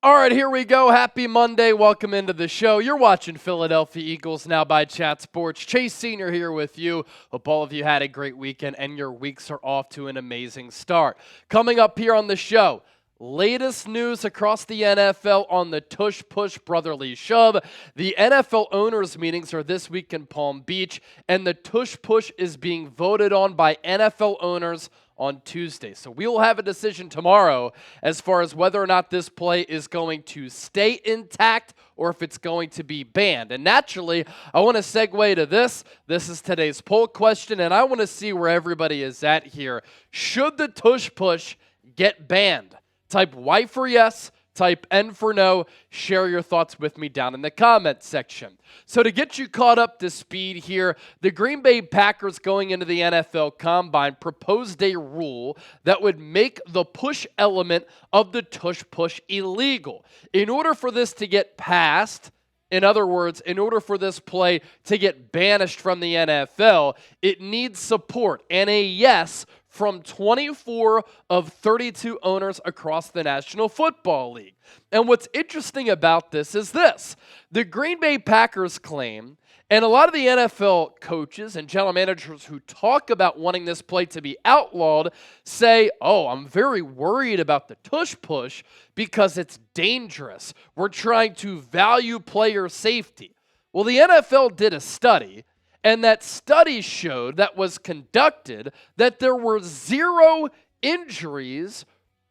All right, here we go. Happy Monday. Welcome into the show. You're watching Philadelphia Eagles Now by Chat Sports. Chase Sr. here with you. Hope all of you had a great weekend and your weeks are off to an amazing start. Coming up here on the show, latest news across the NFL on the Tush Push Brotherly Shove. The NFL owners' meetings are this week in Palm Beach, and the Tush Push is being voted on by NFL owners on Tuesday. So we will have a decision tomorrow as far as whether or not this play is going to stay intact or if it's going to be banned. And naturally, I want to segue to this. This is today's poll question, and I want to see where everybody is at here. Should the Tush Push get banned? Type Y for yes, type N for no. Share your thoughts with me down in the comments section. So to get you caught up to speed here, the Green Bay Packers going into the NFL Combine proposed a rule that would make the push element of the Tush Push illegal. In order for this to get passed, in other words, in order for this play to get banished from the NFL, it needs support and a yes from 24 of 32 owners across the National Football League. And what's interesting about this is this. The Green Bay Packers claim, and a lot of the NFL coaches and general managers who talk about wanting this play to be outlawed say, oh, I'm very worried about the Tush Push because it's dangerous. We're trying to value player safety. Well, the NFL did a study, and that study showed, that was conducted, that there were 0 injuries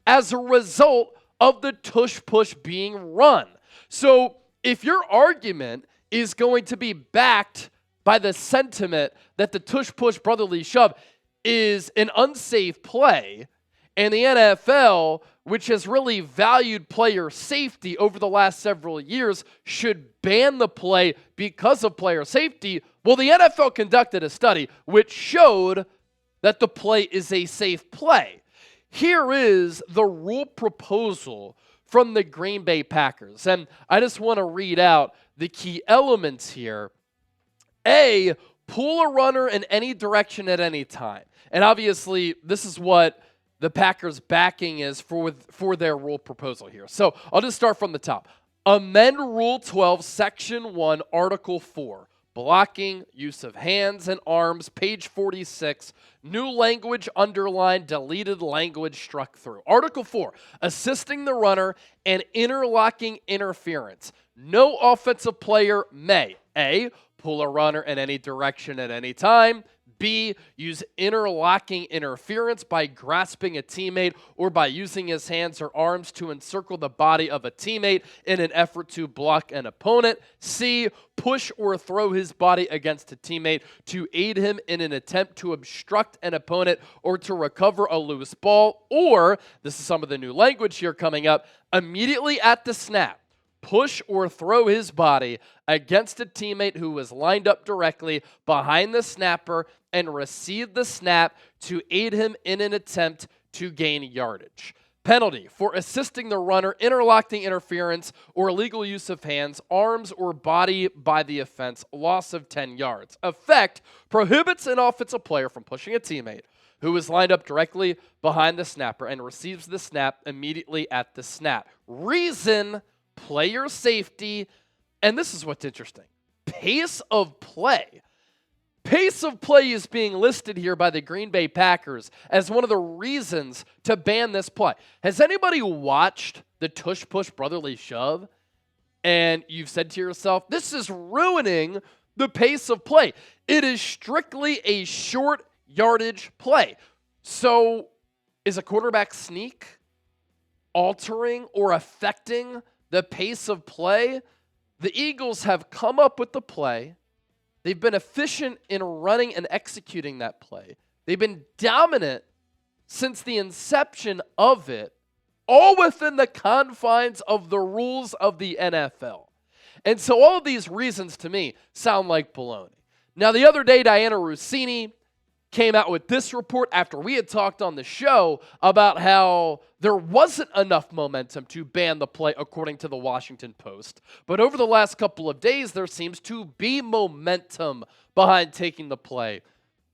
as a result of the Tush Push being run. So if your argument is going to be backed by the sentiment that the Tush Push Brotherly Shove is an unsafe play, and the NFL, which has really valued player safety over the last several years, should ban the play because of player safety, well, the NFL conducted a study which showed that the play is a safe play. Here is the rule proposal from the Green Bay Packers, and I just want to read out the key elements here. A, pull a runner in any direction at any time. And obviously, this is what the Packers' backing is for their rule proposal here. So I'll just start from the top. Amend Rule 12, Section 1, Article 4. Blocking, use of hands and arms, page 46. New language underlined, deleted language struck through. Article 4, assisting the runner and interlocking interference. No offensive player may A, pull a runner in any direction at any time. B, use interlocking interference by grasping a teammate or by using his hands or arms to encircle the body of a teammate in an effort to block an opponent. C, push or throw his body against a teammate to aid him in an attempt to obstruct an opponent or to recover a loose ball. Or, this is some of the new language here coming up, immediately at the snap, push or throw his body against a teammate who was lined up directly behind the snapper and receive the snap to aid him in an attempt to gain yardage. Penalty for assisting the runner, interlocking interference, or illegal use of hands, arms, or body by the offense, loss of 10 yards. Effect prohibits an offensive player from pushing a teammate who is lined up directly behind the snapper and receives the snap immediately at the snap. Reason, player safety, and this is what's interesting. Pace of play. Pace of play is being listed here by the Green Bay Packers as one of the reasons to ban this play. Has anybody watched the Tush Push Brotherly Shove and you've said to yourself, this is ruining the pace of play? It is strictly a short yardage play. So is a quarterback sneak altering or affecting the pace of play? The Eagles have come up with the play. They've been efficient in running and executing that play. They've been dominant since the inception of it, all within the confines of the rules of the NFL. And so all of these reasons to me sound like baloney. Now, the other day, Diana Rossini came out with this report after we had talked on the show about how there wasn't enough momentum to ban the play, according to the Washington Post. But over the last couple of days, there seems to be momentum behind taking the play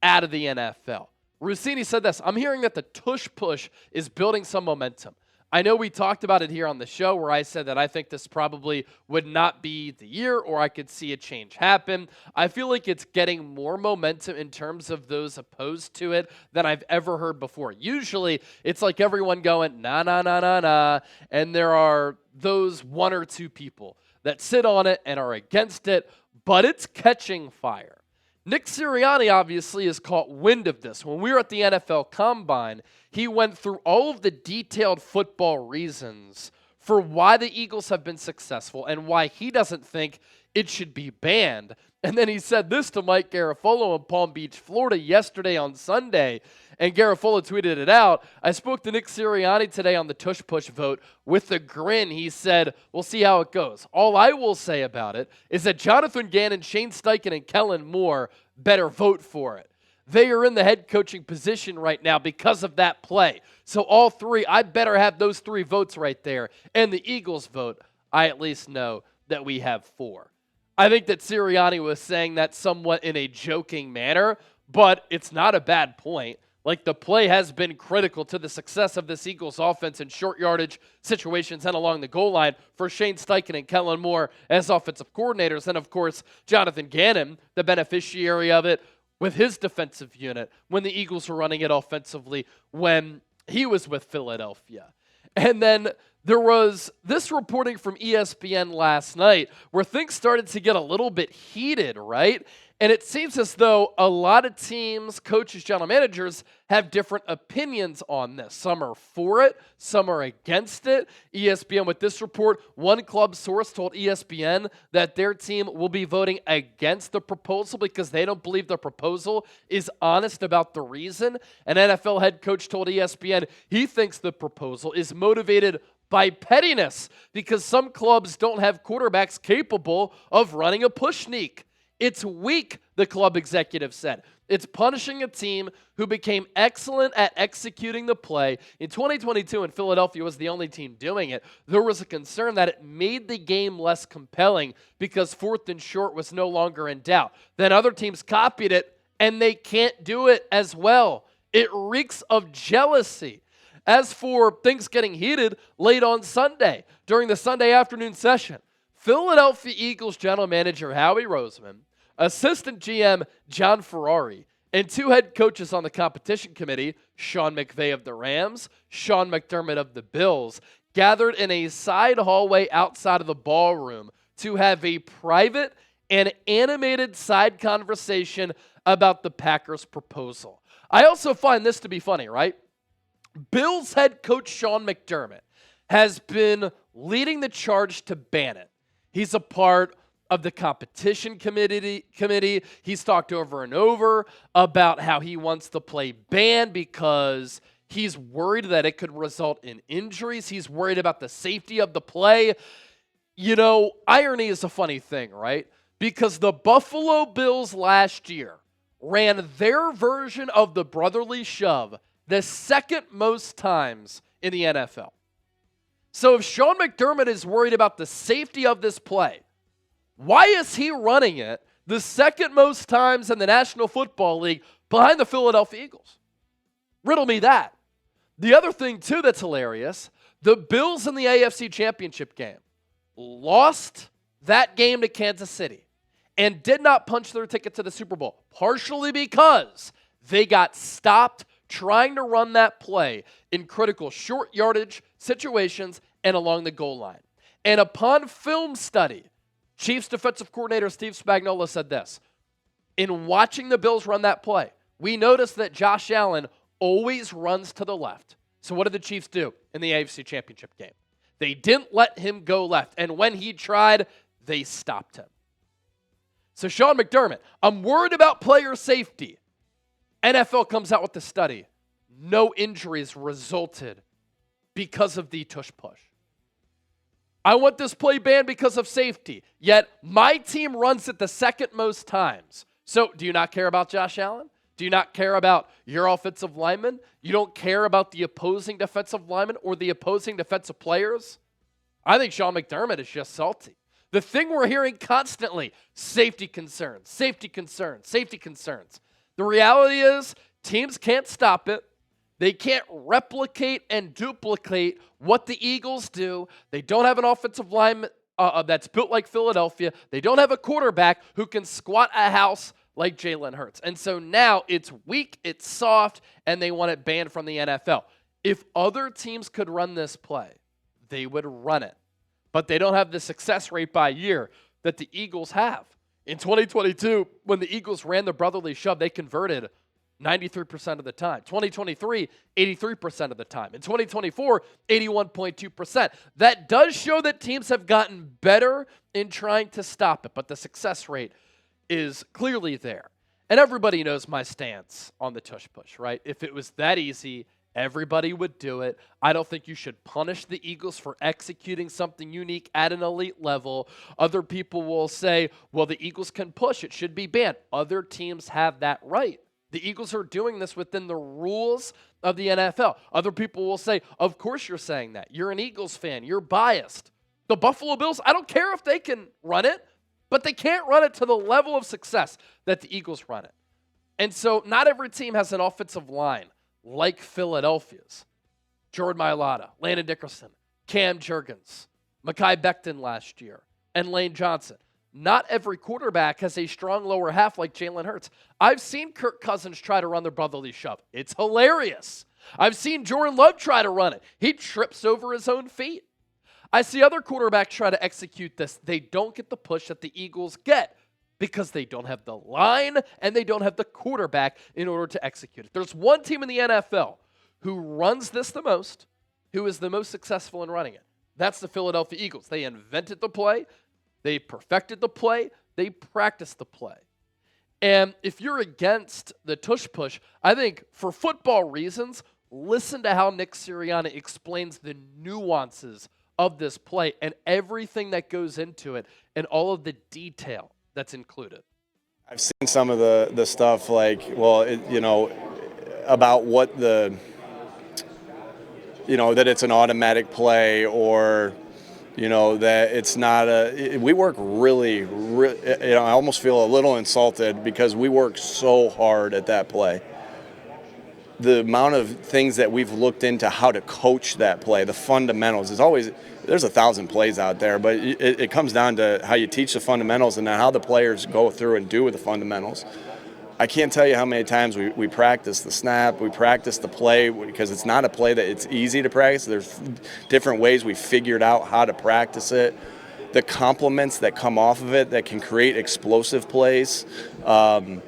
out of the NFL. Rossini said this, I'm hearing that the Tush Push is building some momentum. I know we talked about it here on the show where I said that I think this probably would not be the year or I could see a change happen. I feel like it's getting more momentum in terms of those opposed to it than I've ever heard before. Usually, it's like everyone going, nah, nah, nah, nah, nah, and there are those one or two people that sit on it and are against it, but it's catching fire. Nick Sirianni obviously has caught wind of this. When we were at the NFL Combine, he went through all of the detailed football reasons for why the Eagles have been successful and why he doesn't think it should be banned. And then he said this to Mike Garafolo in Palm Beach, Florida yesterday on Sunday, and Garafolo tweeted it out. I spoke to Nick Sirianni today on the Tush Push vote with a grin. He said, we'll see how it goes. All I will say about it is that Jonathan Gannon, Shane Steichen, and Kellen Moore better vote for it. They are in the head coaching position right now because of that play. So all three, I better have those three votes right there. And the Eagles vote, I at least know that we have 4. I think that Sirianni was saying that somewhat in a joking manner, but it's not a bad point. Like, the play has been critical to the success of this Eagles offense in short yardage situations and along the goal line for Shane Steichen and Kellen Moore as offensive coordinators. And, of course, Jonathan Gannon, the beneficiary of it with his defensive unit when the Eagles were running it offensively when he was with Philadelphia. And then there was this reporting from ESPN last night where things started to get a little bit heated, right? And it seems as though a lot of teams, coaches, general managers have different opinions on this. Some are for it, some are against it. ESPN, with this report, one club source told ESPN that their team will be voting against the proposal because they don't believe the proposal is honest about the reason. An NFL head coach told ESPN he thinks the proposal is motivated by pettiness because some clubs don't have quarterbacks capable of running a push sneak. It's weak, the club executive said. It's punishing a team who became excellent at executing the play. In 2022, and Philadelphia was the only team doing it, there was a concern that it made the game less compelling because 4th and short was no longer in doubt. Then other teams copied it, and they can't do it as well. It reeks of jealousy. As for things getting heated late on Sunday, during the Sunday afternoon session, Philadelphia Eagles general manager Howie Roseman, assistant GM John Ferrari, and 2 head coaches on the competition committee, Sean McVay of the Rams, Sean McDermott of the Bills, gathered in a side hallway outside of the ballroom to have a private and animated side conversation about the Packers' proposal. I also find this to be funny, right? Bills head coach Sean McDermott has been leading the charge to ban it. He's a part of the competition committee. He's talked over and over about how he wants the play banned because he's worried that it could result in injuries. He's worried about the safety of the play. You know, irony is a funny thing, right? Because the Buffalo Bills last year ran their version of the brotherly shove the second most times in the NFL. So if Sean McDermott is worried about the safety of this play, why is he running it the second most times in the National Football League behind the Philadelphia Eagles? Riddle me that. The other thing, too, that's hilarious, the Bills in the AFC Championship game lost that game to Kansas City and did not punch their ticket to the Super Bowl, partially because they got stopped trying to run that play in critical short yardage situations and along the goal line. And upon film study, Chiefs defensive coordinator Steve Spagnuolo said this: in watching the Bills run that play, we noticed that Josh Allen always runs to the left. So what did the Chiefs do in the AFC Championship game? They didn't let him go left. And when he tried, they stopped him. So Sean McDermott, I'm worried about player safety. NFL comes out with the study. No injuries resulted because of the tush push. I want this play banned because of safety, yet my team runs it the second most times. So do you not care about Josh Allen? Do you not care about your offensive lineman? You don't care about the opposing defensive lineman or the opposing defensive players? I think Sean McDermott is just salty. The thing we're hearing constantly, safety concerns, safety concerns, safety concerns. The reality is teams can't stop it. They can't replicate and duplicate what the Eagles do. They don't have an offensive line that's built like Philadelphia. They don't have a quarterback who can squat a house like Jalen Hurts. And so now it's weak, it's soft, and they want it banned from the NFL. If other teams could run this play, they would run it. But they don't have the success rate by year that the Eagles have. In 2022, when the Eagles ran the brotherly shove, they converted 93% of the time. 2023, 83% of the time. In 2024, 81.2%. That does show that teams have gotten better in trying to stop it, but the success rate is clearly there. And everybody knows my stance on the tush push, right? If it was that easy, everybody would do it. I don't think you should punish the Eagles for executing something unique at an elite level. Other people will say, well, the Eagles can push. It should be banned. Other teams have that right. The Eagles are doing this within the rules of the NFL. Other people will say, of course you're saying that. You're an Eagles fan. You're biased. The Buffalo Bills, I don't care if they can run it, but they can't run it to the level of success that the Eagles run it. And so not every team has an offensive line like Philadelphia's. Jordan Mailata, Landon Dickerson, Cam Jurgens, Mekhi Becton last year, and Lane Johnson. Not every quarterback has a strong lower half like Jalen Hurts. I've seen Kirk Cousins try to run the brotherly shove. It's hilarious. I've seen Jordan Love try to run it. He trips over his own feet. I see other quarterbacks try to execute this. They don't get the push that the Eagles get because they don't have the line and they don't have the quarterback in order to execute it. There's one team in the NFL who runs this the most, who is the most successful in running it. That's the Philadelphia Eagles. They invented the play. They perfected the play. They practiced the play. And if you're against the tush push, I think for football reasons, listen to how Nick Sirianni explains the nuances of this play and everything that goes into it and all of the detail that's included. I've seen some of the stuff like, well, about what the, that it's an automatic play or, that it's not we work really, I almost feel a little insulted because we work so hard at that play. The amount of things that we've looked into how to coach that play, the fundamentals, there's 1,000 plays out there, but it comes down to how you teach the fundamentals and then how the players go through and do with the fundamentals. I can't tell you how many times we practice the snap, we practice the play, because it's not a play that it's easy to practice. There's different ways we figured out how to practice it. The complements that come off of it that can create explosive plays, again,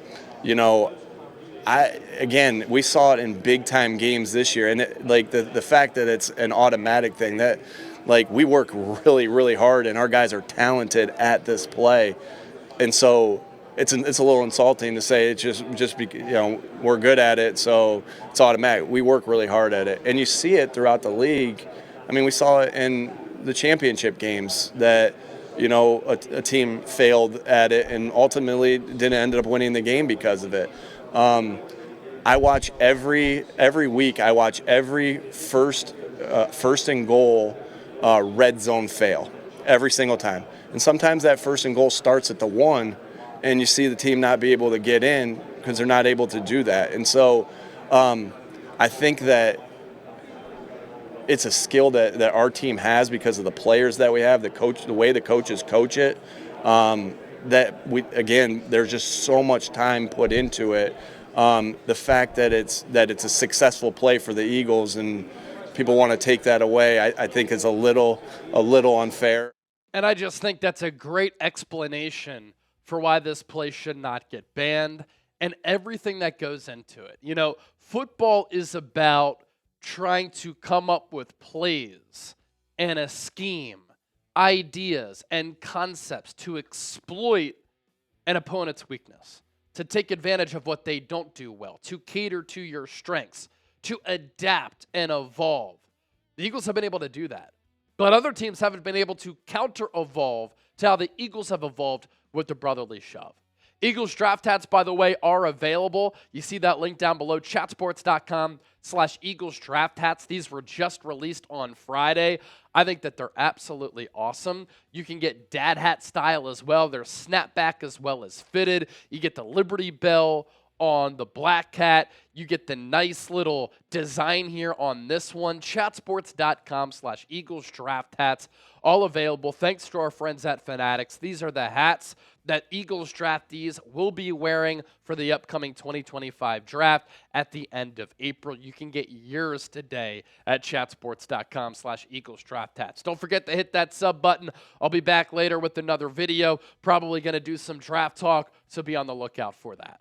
we saw it in big-time games this year, and the fact that it's an automatic thing, that we work really, really hard, and our guys are talented at this play, and so it's a little insulting to say it's just we're good at it, so it's automatic. We work really hard at it, and you see it throughout the league. I mean, we saw it in the championship games that a team failed at it and ultimately didn't end up winning the game because of it. I watch every week. I watch every first and goal red zone fail every single time, and sometimes that first and goal starts at the 1, and you see the team not be able to get in because they're not able to do that. And so, I think that it's a skill that our team has because of the players that we have, the way the coaches coach it. There's just so much time put into it. The fact that it's a successful play for the Eagles and people want to take that away, I think is a little unfair. And I just think that's a great explanation for why this play should not get banned and everything that goes into it. Football is about trying to come up with plays and a scheme, ideas and concepts to exploit an opponent's weakness, to take advantage of what they don't do well, to cater to your strengths, to adapt and evolve. The Eagles have been able to do that, but other teams haven't been able to counter-evolve to how the Eagles have evolved with the brotherly shove. Eagles draft hats, by the way, are available. You see that link down below, chatsports.com/Eagles draft hats. These were just released on Friday. I think that they're absolutely awesome. You can get dad hat style as well. They're snapback as well as fitted. You get the Liberty Bell on the Black Cat. You get the nice little design here on this one. Chatsports.com/Eagles draft hats, all available thanks to our friends at Fanatics. These are the hats that Eagles draftees will be wearing for the upcoming 2025 draft at the end of April. You can get yours today at chatsports.com/Eagles draft hats. Don't forget to hit that sub button. I'll be back later with another video, probably going to do some draft talk, so be on the lookout for that.